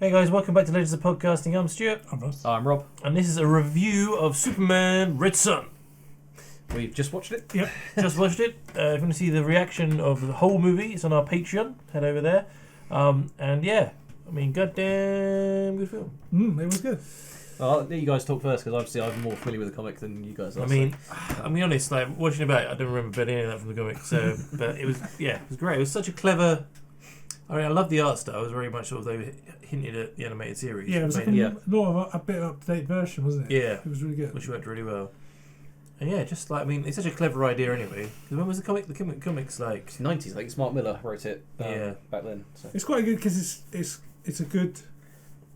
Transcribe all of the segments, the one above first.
Hey guys, welcome back to Legends of Podcasting. I'm Stuart. I'm Ross. I'm Rob. And this is a review of Superman Red Son. We've just watched it. Yep, just watched it. If you want to see the reaction of the whole movie, it's on our Patreon. Head over there. And yeah, I mean, goddamn good film. It was good. I'll let you guys talk first because obviously I'm more familiar with the comic than you guys are. I mean, I'll be honest, like watching it back, I don't remember any of that from the comic. So, but it was great. It was such a clever. I mean, I love the art style. It was very much sort of they hinted at the animated series. Yeah, it was like more of a bit up-to-date version, wasn't it? Yeah, it was really good. Which worked really well. And yeah, just like, I mean, it's such a clever idea anyway. Because when was the comic? The comic's like 90s. I think Mark Miller wrote it. Back then. So. It's quite good because it's a good.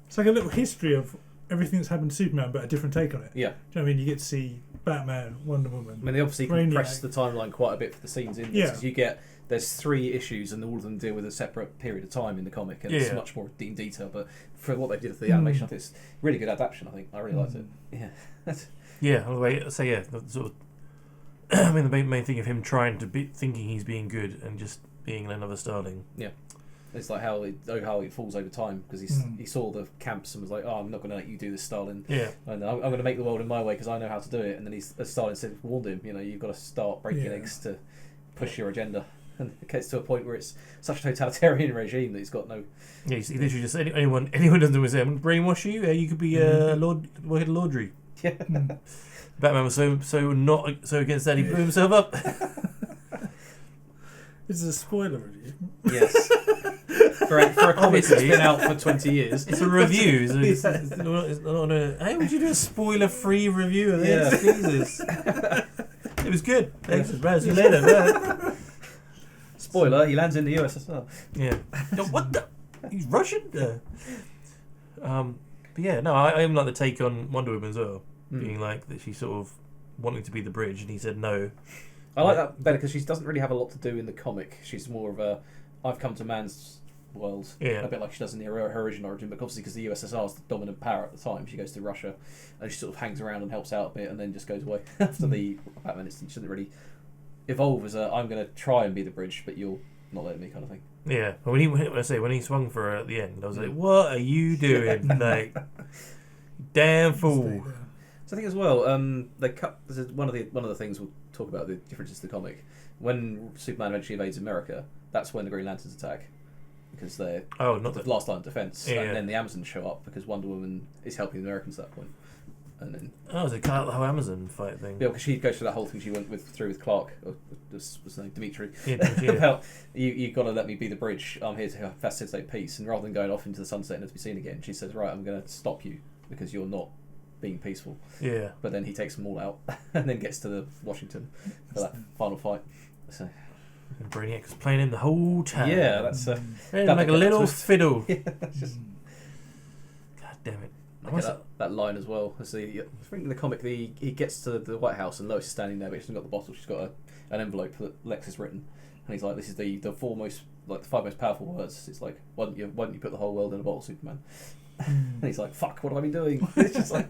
It's like a little history of everything that's happened to Superman, but a different take on it. Yeah. Do you know what I mean? You get to see Batman, Wonder Woman. I mean, they obviously compressed the timeline quite a bit for the scenes in this because there's 3 issues and all of them deal with a separate period of time in the comic, and it's much more in detail. But for what they did for the animation, I think it's really good adaptation. I think I really liked it. Yeah. Yeah, sort of. I mean, the main thing of him trying to be thinking he's being good and just being another Starling. Yeah, it's like how it falls over time because he saw the camps and was like, "Oh, I'm not going to let you do this, Starling. Yeah, and I'm going to make the world in my way because I know how to do it." And then Starling said, warned him, you've got to start breaking eggs to push your agenda. And it gets to a point where it's such a totalitarian regime that he's got no. Yeah, he literally just anyone doesn't do his own brainwash you. You could be work at laundry. Yeah. Batman was so against that he blew himself up. This is a spoiler review. Yes. for a comic that's been out for 20 years. It's a review. It's not hey, would you do a spoiler-free review of this? Yeah. Jesus. It was good. Thanks, see you later, man. Spoiler, he lands in the US as well. Yeah. What the? He's Russian? But yeah, no, I even like the take on Wonder Woman as well. Being like that she's sort of wanting to be the bridge and he said no. I like that better because she doesn't really have a lot to do in the comic. She's more of a I've come to man's world, a bit like she does in her original origin, but obviously because the USSR is the dominant power at the time, she goes to Russia and she sort of hangs around and helps out a bit and then just goes away. After the Batman instance, she doesn't really evolve as I'm going to try and be the bridge, but you'll not let me kind of thing. Yeah, but when he swung for her at the end, I was like, what are you doing? Like, damn fool. So I think as well, they cut. This is one of the things we'll talk about the differences to the comic. When Superman eventually invades America, that's when the Green Lanterns attack because they're not the last line of defense, and then the Amazons show up because Wonder Woman is helping the Americans at that point. And then so they cut out the whole Amazon fight thing. Yeah, because she goes through that whole thing she went through with Clark, or was his name Dimitri. Yeah. About you got to let me be the bridge. I'm here to facilitate peace, and rather than going off into the sunset and never to be seen again, she says, "Right, I'm going to stop you because you're not being peaceful." Yeah. But then he takes them all out and then gets to the Washington for that final fight. So. And Brainiac was playing him the whole time. Yeah, that's like a little fiddle. Yeah, just. God damn it! That line as well. I think in the comic, he gets to the White House and Lois is standing there, but she hasn't got the bottle. She's got an envelope that Lex has written, and he's like, "This is the 5 most powerful words." It's like, "Why don't you put the whole world in a bottle, Superman?" And he's like, "Fuck, what have I been doing?" It's just like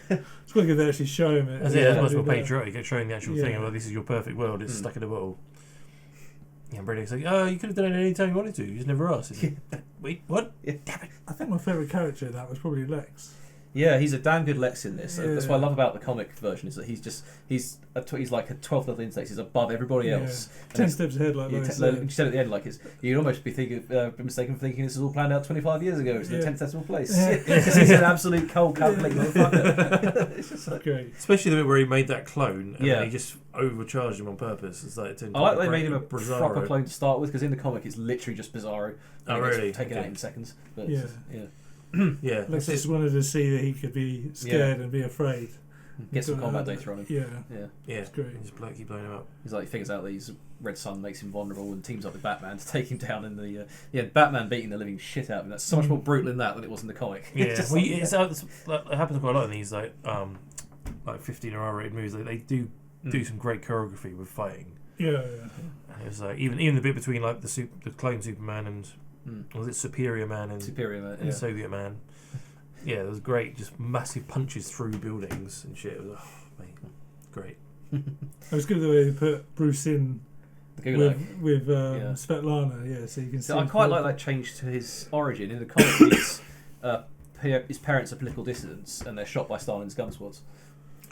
it's quite good they actually show him it. That's much more patriotic. Showing the actual thing about this is your perfect world. It's stuck in a bottle. Yeah, Brainiac's like, "Oh, you could have done it any time you wanted to. You just never asked." Wait, what? Yeah. Damn it! I think my favourite character in that was probably Lex. Yeah, he's a damn good Lex in this. Yeah. That's what I love about the comic version is that he's like a 12th level instinct. He's above everybody else. 10 steps ahead, like you said at the end, like you'd almost be mistaken for thinking this was all planned out 25 years ago. It's the 10th decimal place. Because he's an absolute cold calculating motherfucker. It's just like, great. Especially the bit where he made that clone and then he just overcharged him on purpose. It's like I like they made him a proper clone to start with because in the comic it's literally just Bizarro. Oh, really? Taken out in seconds. But yeah. Lex just wanted to see that he could be scared and be afraid. Get some combat data on him. Yeah. It's great. Just keep blowing him up. He's like, he figures out that his Red Sun makes him vulnerable and teams up with Batman to take him down in the Batman beating the living shit out of him. That's so much more brutal in that than it was in the comic. Yeah, it happens quite a lot in these like 15 or R-rated movies. They do some great choreography with fighting. Yeah. And it was like even the bit between like the clone Superman and was it Superior Man and Soviet Man. Yeah, it was great. Just massive punches through buildings and shit. It was mate, great. It was good the way they put Bruce in with Svetlana. Yeah, so you can see. I quite like that change to his origin in the comic. his parents are political dissidents and they're shot by Stalin's gun squads.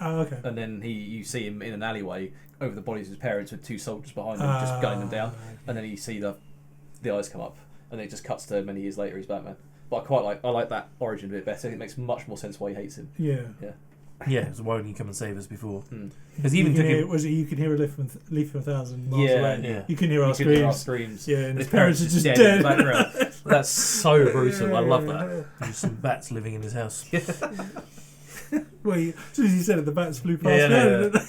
Oh, okay. And then you see him in an alleyway over the bodies of his parents with 2 soldiers behind him, just gunning them down. Okay. And then you see the eyes come up, and it just cuts to many years later. He's Batman. But I like that origin a bit better. It makes much more sense why he hates him. Yeah. Yeah, so why wouldn't you come and save us before? Because even you can hear a leaf from 1,000 miles away. Yeah. You can hear our screams. Yeah, and his parents are just dead. In the background. That's so brutal. I love that. There's some bats living in his house. Well, as soon as he said it, the bats flew past.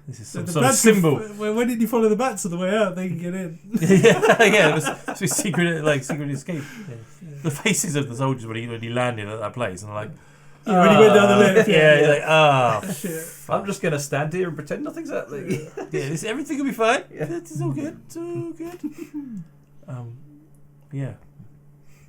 This is some sort of symbol. When did you follow the bats on the way out? They can get in. It was secret escape. Yeah. The faces of the soldiers when he landed at that place, and like. When he went down the lift. He's like, shit. I'm just going to stand here and pretend nothing's happening. Everything will be fine. It's all good. It's all good. Yeah.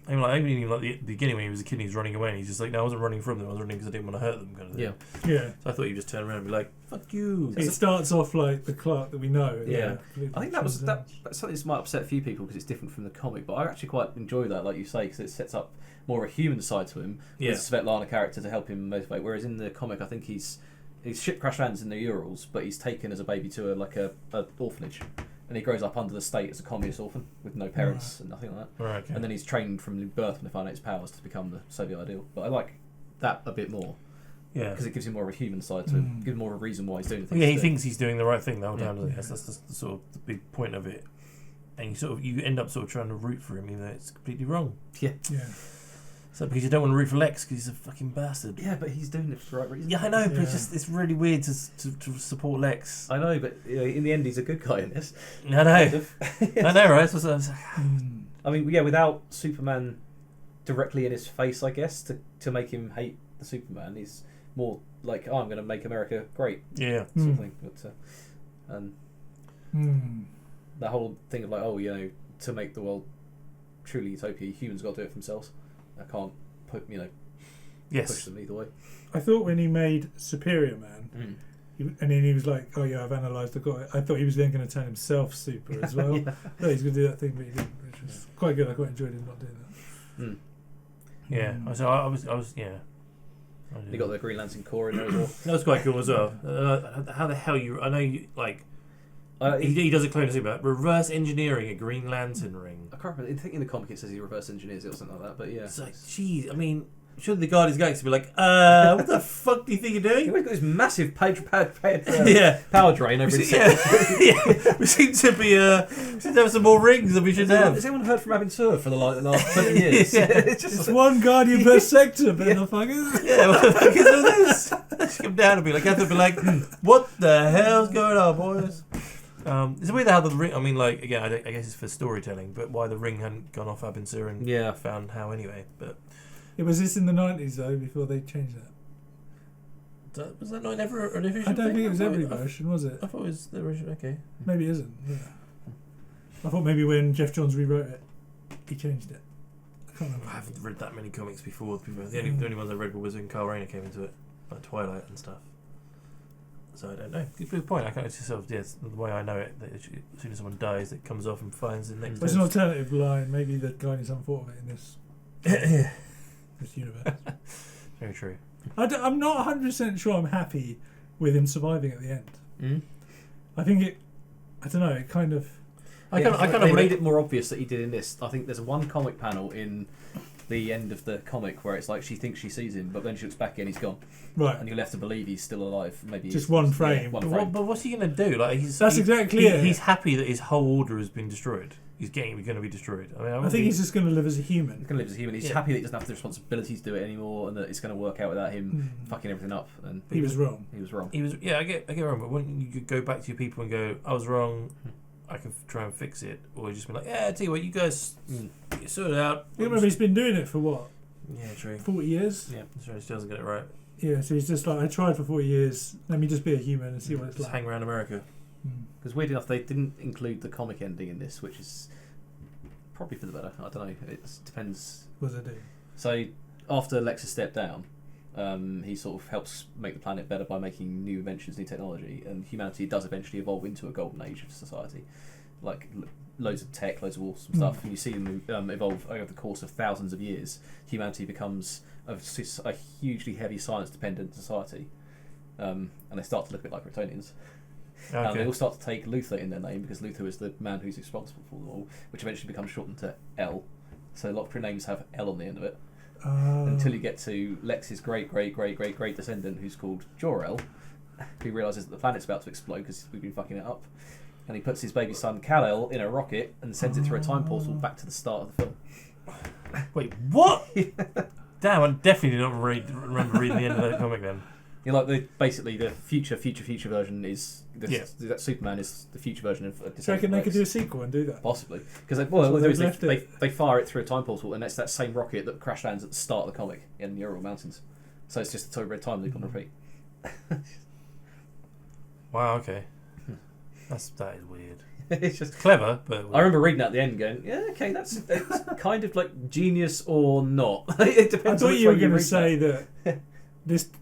I mean, even like the beginning when he was a kid and he was running away and he's just like, no, I wasn't running from them, I was running because I didn't want to hurt them kind of thing. Yeah. So I thought he'd just turn around and be like, fuck you. It starts off like the Clark that we know. Yeah. I think that's something that might upset a few people because it's different from the comic, but I actually quite enjoy that, like you say, because it sets up more a human side to him with Svetlana character to help him motivate, whereas in the comic I think his ship crash lands in the Urals, but he's taken as a baby to a orphanage. And he grows up under the state as a communist orphan with no parents and nothing like that. Right, okay. And then he's trained from birth when they find out his powers to become the Soviet ideal. But I like that a bit more. Yeah. Because it gives him more of a human side to him. Gives him more of a reason why he's doing things. Yeah, he thinks he's doing the right thing the whole time, doesn't he? That's the sort of the big point of it. And you end up sort of trying to root for him, even though it's completely wrong. Yeah. So because you don't want to root for Lex because he's a fucking bastard. Yeah, but he's doing it for the right reason. Yeah, I know, but it's really weird to support Lex. I know, but in the end, he's a good guy in this. I know. I know, right? I mean, without Superman directly in his face, I guess, to make him hate the Superman, he's more like, I'm going to make America great. Yeah. Sort of thing. But, that whole thing of like, to make the world truly utopia, humans got to do it for themselves. I can't push them either way. I thought when he made Superior Man, and then he was like, "Oh yeah, I've analysed, I've got it." I thought he was then going to turn himself super as well. No, he's going to do that thing, but he didn't, which was quite good. I quite enjoyed him not doing that. Yeah, so I was. You got the Green Lantern Corps in there as well. That was quite cool as well. How the hell I know you like. He does a clone of Superman. Reverse engineering a Green Lantern ring. I can't remember. I think in the comic it says he reverse engineers it or something like that. But yeah, it's like, geez. I mean, surely the Guardians Galaxy be like, what the fuck do you think you're doing? He's got this massive power drain over his head. We seem to have some more rings than we should have. Has anyone heard from Abin Sur for the last 20 years? It's one Guardian per sector, but the fuckers. Yeah, what the fuck is all this? Let's come down and be like, what the hell's going on, boys? It's weird how the ring. I mean, like again, I guess it's for storytelling, but why the ring hadn't gone off Abin Sur and found how anyway. But it was this in the 90s though before they changed that. Was that not ever an official? I don't think it was every version, was it? I thought it was the original. Okay, maybe it isn't. Yeah. I thought maybe when Jeff Johns rewrote it, he changed it. I can't remember. I haven't read that many comics before. The only ones I read was when Kyle Rayner came into it, like Twilight and stuff. So I don't know. Good point. I can't the way I know it, that as soon as someone dies, it comes off and finds the next. There's an alternative line. Maybe the Guardians haven't thought of it in this this universe. Very true. I'm not 100% sure I'm happy with him surviving at the end. I think it. I don't know. It kind of. They made it more obvious that he did in this. I think there's one comic panel in the end of the comic where it's like she thinks she sees him, but then she looks back in, he's gone. Right. And you're left to believe he's still alive. Maybe just one frame. Yeah, one frame. But what's he going to do? Like exactly it. He's happy that his whole order has been destroyed. He's going to be destroyed. I think he's just going to live as a human. He's going to live as a human. He's happy that he doesn't have the responsibility to do it anymore, and that it's going to work out without him fucking everything up. And he was wrong. He was wrong. Yeah, I get wrong. But when you could go back to your people and go, I was wrong. I can try and fix it, or just be like, I tell you what, you guys sort it out. You remember he's been doing it for what? Yeah, true. 40 years? Yeah, that's right. He still doesn't get it right. Yeah, so he's just like, I tried for 40 years, let me just be a human and see what it's like. Hang around America. Because weird enough, they didn't include the comic ending in this, which is probably for the better. I don't know. It depends. What does it do? So, after Lex has stepped down, he sort of helps make the planet better by making new inventions, new technology, and humanity does eventually evolve into a golden age of society. Like, loads of tech, loads of awesome stuff, and you see them evolve over the course of thousands of years. Humanity becomes a hugely heavy science-dependent society, and they start to look a bit like Kryptonians. And they all start to take Luthor in their name because Luthor is the man who's responsible for them all, which eventually becomes shortened to L. So a lot of names have L on the end of it. Until you get to Lex's great descendant, who's called Jor-El, who realises that the planet's about to explode because we've been fucking it up. And he puts his baby son Kal-El in a rocket and sends it through a time portal back to the start of the film. Wait, what? Damn, I definitely did not remember reading the end of that comic then. You know, like basically the future version is that Superman is the future version of. Do you reckon they could do a sequel and do that? Possibly, because they fire it through a time portal, and it's that same rocket that crash lands at the start of the comic in the Ural Mountains. So it's just a red time loop on repeat. Wow. Okay. That is weird. It's just clever, but I remember reading at the end, going, "Yeah, okay, that's kind of like genius or not." It depends. I thought you were going to say that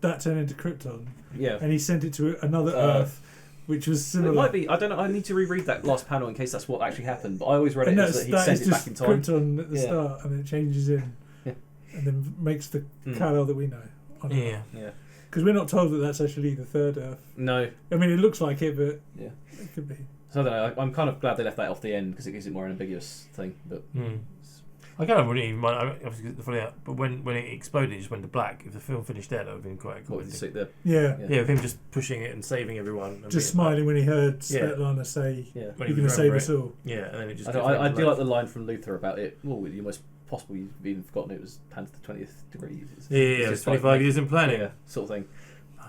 that turned into Krypton. Yeah, and he sent it to another Earth, which was similar. It might be. I don't know. I need to reread that last panel in case that's what actually happened. But I always read it as that he sent it back in time. Krypton at the start, and it changes in, and then makes the Kal-El that we know. Yeah. Because we're not told that that's actually the third Earth. No. I mean, it looks like it, but it could be. So I don't know. I'm kind of glad they left that off the end because it gives it more an ambiguous thing. But I kind of wouldn't even mind. Obviously, fully out, but when it exploded, it just went to black. If the film finished there, that would have been quite cool. Yeah, with him just pushing it and saving everyone. And just smiling when he heard Svetlana say, "You're going to save us all." Yeah, and then it just. I do like the line from Luthor about it. Oh, you almost possibly you've even forgotten it was panned to the 20th degree. It's 25 years in planning, sort of thing.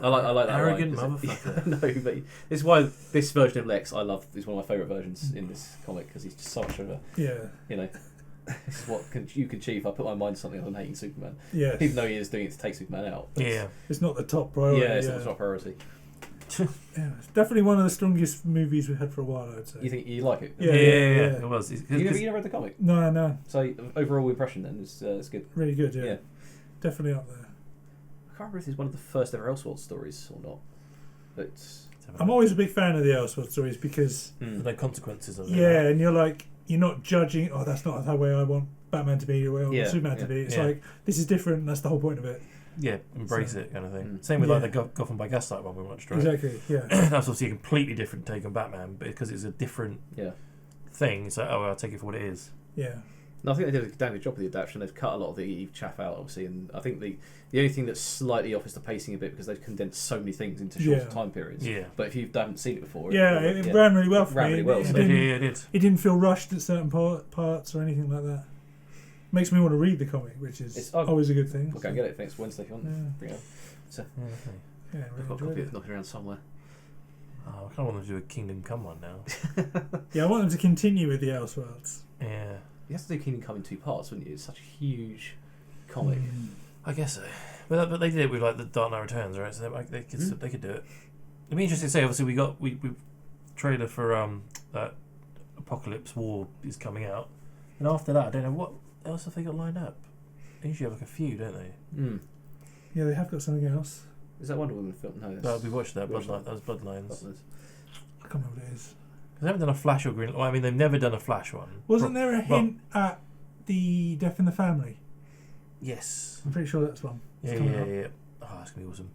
I like that arrogant line, motherfucker. No, but this is why this version of Lex I love is one of my favourite versions in this comic because he's just so much of a this is what you can achieve. I put my mind to something other than hating Superman. Yeah, even though he is doing it to take Superman out. It's not the top priority. Yeah, it's not the top priority. It's definitely one of the strongest movies we've had for a while, I'd say. You think you like it? Yeah. It was. You never read the comic? No. So overall impression then is it's good. Really good. Yeah. Definitely up there. I can't remember if this is one of the first ever Elseworld stories or not. But I'm always a big fan of the Elseworld stories because there's no consequences of it. Yeah, and you're not judging. Oh, that's not the way I want Batman to be, or Superman to be. It's like this is different. That's the whole point of it. Yeah, embrace it kind of thing. Same with like the Gotham by Gaslight one we watched, right? Exactly. Yeah. That's obviously a completely different take on Batman, but because it's a different thing, it's like I'll take it for what it is. Yeah. No, I think they did a damn good job with the adaptation. They've cut a lot of the chaff out, obviously, and I think the only thing that's slightly off is the pacing a bit because they've condensed so many things into shorter time periods. Yeah. But if you haven't seen it before, it ran really well for me. It did. It didn't feel rushed at certain parts or anything like that. Makes me want to read the comic, which is always a good thing. We'll go and get it next Wednesday if you want. Bring it So, I've got a copy of it knocking around somewhere. I kind of want to do a Kingdom Come one now. I want them to continue with the Elseworlds. Yeah. You have to do Kingdom Come in 2 parts, wouldn't you? It's such a huge comic. I guess so. But they did it with like the Dark Knight Returns, right? So they could do it. It'd be interesting to say. Obviously, we trailer for that Apocalypse War is coming out, and after that, I don't know what else have they got lined up. They usually have like a few, don't they? Yeah, they have got something else. Is that Wonder Woman film? No, we watched that. Bloodline. That was Bloodlines. I can't remember what it is. They haven't done a Flash or Green. Well, I mean, they've never done a Flash one. Wasn't there a hint at the Death in the Family? Yes. I'm pretty sure that's one. Yeah. Oh, that's gonna be awesome.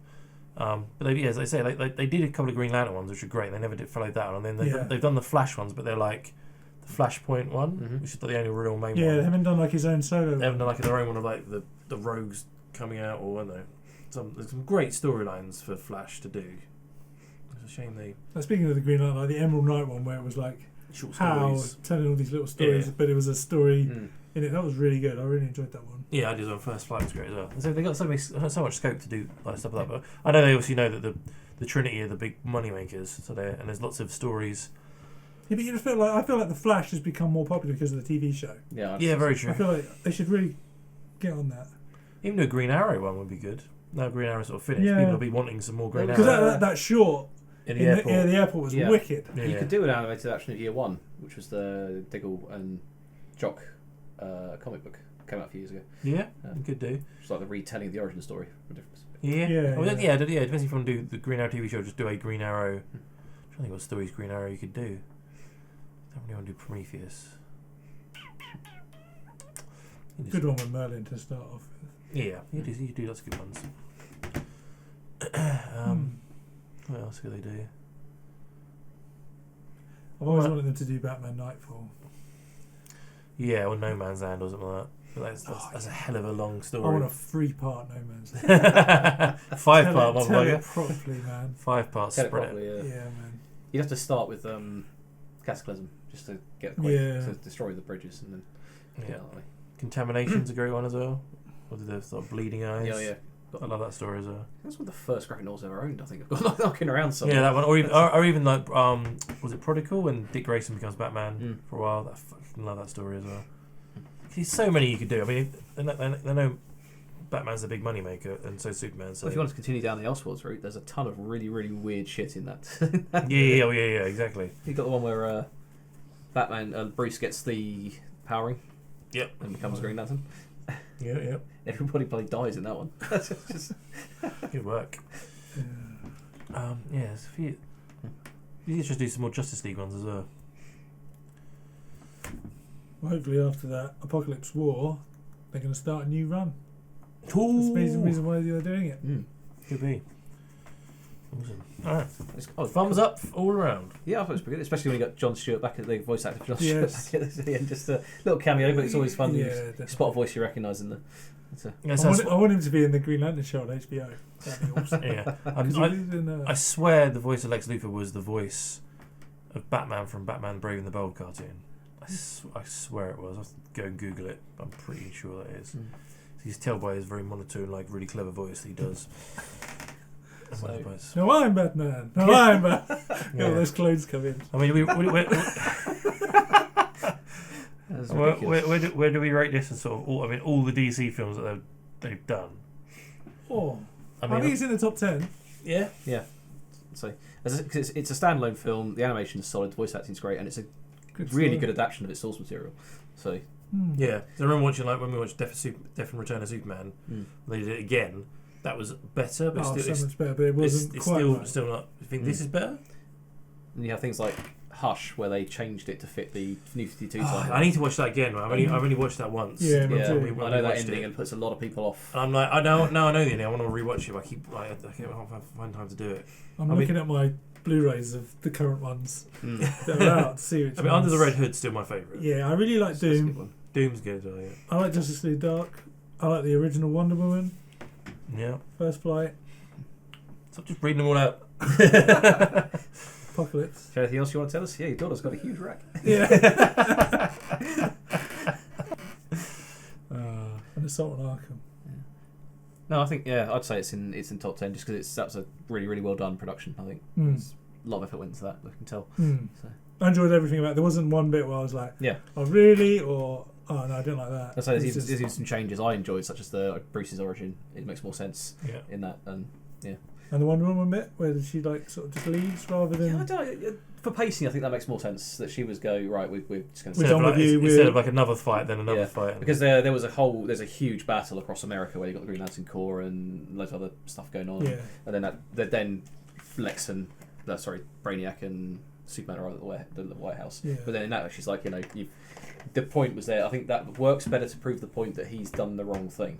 But as they say, they did a couple of Green Lantern ones, which are great. They never did follow that, and then they've done the Flash ones, but they're like the Flashpoint one, which is the only real main one. Yeah, they haven't done like his own solo. They haven't done like their own one of like the rogues coming out, or I don't know. There's some great storylines for Flash to do. It's a shame they. Speaking of the Green Lantern, like the Emerald Knight one, where it was like short Hal stories, telling all these little stories, but it was a story in it. That was really good. I really enjoyed that one. Yeah, I did on First Flight. It was great as well. So they got so much scope to do like stuff like that. But I know they obviously know that the Trinity are the big money makers. So and there's lots of stories. Yeah, but I feel like the Flash has become more popular because of the TV show. Yeah, very true. I feel like they should really get on that. Even a Green Arrow one would be good. Now Green Arrow sort of finished, people will be wanting some more Green Arrow. Because that short in the airport, the airport was wicked. Yeah. You could do an animated action of Year One, which was the Diggle and Jock comic book. Came out a few years ago. Yeah, you could do. It's like the retelling of the origin story from a different perspective. Yeah. It depends if you want to do the Green Arrow TV show, just do a Green Arrow. I'm trying to think what stories Green Arrow you could do. don't really want to do Prometheus. Good one with Merlin to start off with. Yeah, you do lots of good ones. What else could they do? I've always wanted them to do Batman Nightfall. Yeah, or No Man's Land or something like that. That's a hell of a long story. I want a 3-part No Man's Land. 5-part, tell it properly, man. 5-part spread. Yeah, man. You'd have to start with Cataclysm just to get to destroy the bridges and then get out of the way. Contamination's a great one as well. With the sort of bleeding eyes. Yeah. I love that story as well. That's one of the first graphic novels I ever owned. I think I've got knocking around somewhere. Yeah, that one, or even like was it Prodigal when Dick Grayson becomes Batman for a while? I fucking love that story as well. There's so many you could do. I mean, they know Batman's a big money maker, and so Superman. So if you want to continue down the Elseworlds route, there's a ton of really, really weird shit in that. yeah, exactly. You got the one where Batman, Bruce gets the powering. Yep. And becomes Green Lantern. Yeah. Everybody bloody dies in that one. That's just good work. There's a few. You should do some more Justice League ones as well. Well, hopefully after that Apocalypse War, they're going to start a new run. Ooh. That's the reason why they're doing it. Could be. Awesome. Alright. Thumbs up all around. Yeah, I thought it was pretty good, especially when you got Jon Stewart back at the voice actor. Jon Stewart back at the end, just a little cameo, but it's always fun. You spot a voice you recognise in the. I want him to be in the Green Lantern show on HBO. That'd be awesome. Yeah, I swear the voice of Lex Luthor was the voice of Batman from Batman Brave and the Bold cartoon. I swear it was. I'll have to go and Google it. I'm pretty sure that is. He's tell by his very monotone, like really clever voice that he does. No, I'm Batman. No, I'm Batman. All those clothes come in. I mean, where do we rate this as sort of all the DC films that they've done? Oh, I think it's in the top 10. Yeah. So it's a standalone film. The animation is solid. The voice acting is great, and it's a really good adaptation of its source material. So yeah, so I remember watching when we watched Death and Return of Superman. They did it again. That was better, but so much better. But it wasn't quite still not. You think this is better? And you have things like Hush, where they changed it to fit the New 52 title. I need to watch that again. I've only watched that once. Yeah, I know that ending and puts a lot of people off. And I'm like, I know the ending. I want to rewatch it. But I can't find time to do it. I'm looking at my Blu-rays of the current ones that are out to see which ones. Under the Red Hood's still my favourite. Yeah, I really like Doom. Doom's good. Yeah. I like Justice League Dark. I like the original Wonder Woman. Yeah. First Flight. Stop just reading them all out. Apocalypse. Is there anything else you want to tell us? Yeah, your daughter's got a huge rack. Yeah. And Assault on Arkham. Yeah. No, I think I'd say it's in top 10 just because that's a really, really well done production. I think a lot of effort went into that. I can tell. So. I enjoyed everything about it. There wasn't one bit where I was like, oh really, or oh no, I didn't like that. I'd say there's even some changes I enjoyed, such as the Bruce's origin. It makes more sense in that, and And the Wonder Woman bit, where she like sort of just leaves rather than. For pacing, I think that makes more sense. That she was right. We're just going to. Instead of like another fight, then another fight. Because there's a huge battle across America where you got the Green Lantern Corps and loads of other stuff going on. Yeah. And then Lex and Brainiac and Superman are at the White House. Yeah. But then in that, she's like, the point was there. I think that works better to prove the point that he's done the wrong thing.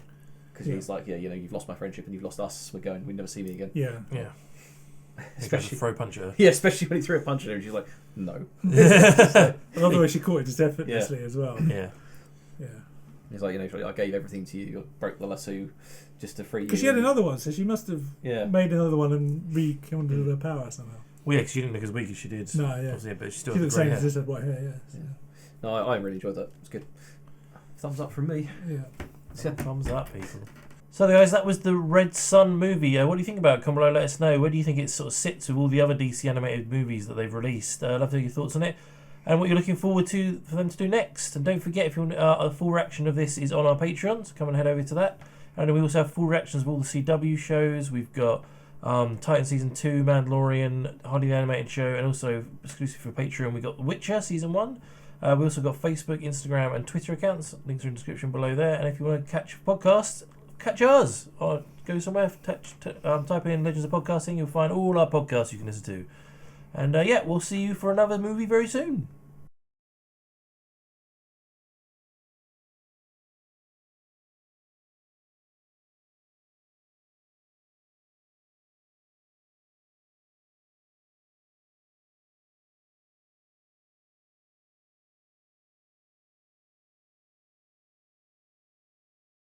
Because he's like, you've lost my friendship and you've lost us. We'll never see me again. Yeah. Especially throw punch her. Yeah, especially when he threw a punch at her and she's like, no. I love the way she caught it just effortlessly as well. Yeah. He's like, I gave everything to you. You broke the lasso just to free you. Because she had another one, so she must have made another one and rekindled her power somehow. Well, yeah, because she didn't look as weak as she did. No, yeah. But she still she had the same as this had white hair, yeah. No, I really enjoyed that. It was good. Thumbs up from me. Yeah. Thumbs up, people. So, guys, that was the Red Sun movie. What do you think about it? Come below, let us know. Where do you think it sort of sits with all the other DC animated movies that they've released? I'd love to hear your thoughts on it and what you're looking forward to for them to do next. And don't forget, if you want a full reaction of this is on our Patreon, so come and head over to that. And we also have full reactions of all the CW shows. We've got Titan Season 2, Mandalorian, Hardy the Animated Show, and also exclusive for Patreon, we've got The Witcher Season 1. We also got Facebook, Instagram, and Twitter accounts. Links are in the description below there. And if you want to catch podcasts, catch us. Or go somewhere, type in Legends of Podcasting. You'll find all our podcasts you can listen to. And we'll see you for another movie very soon.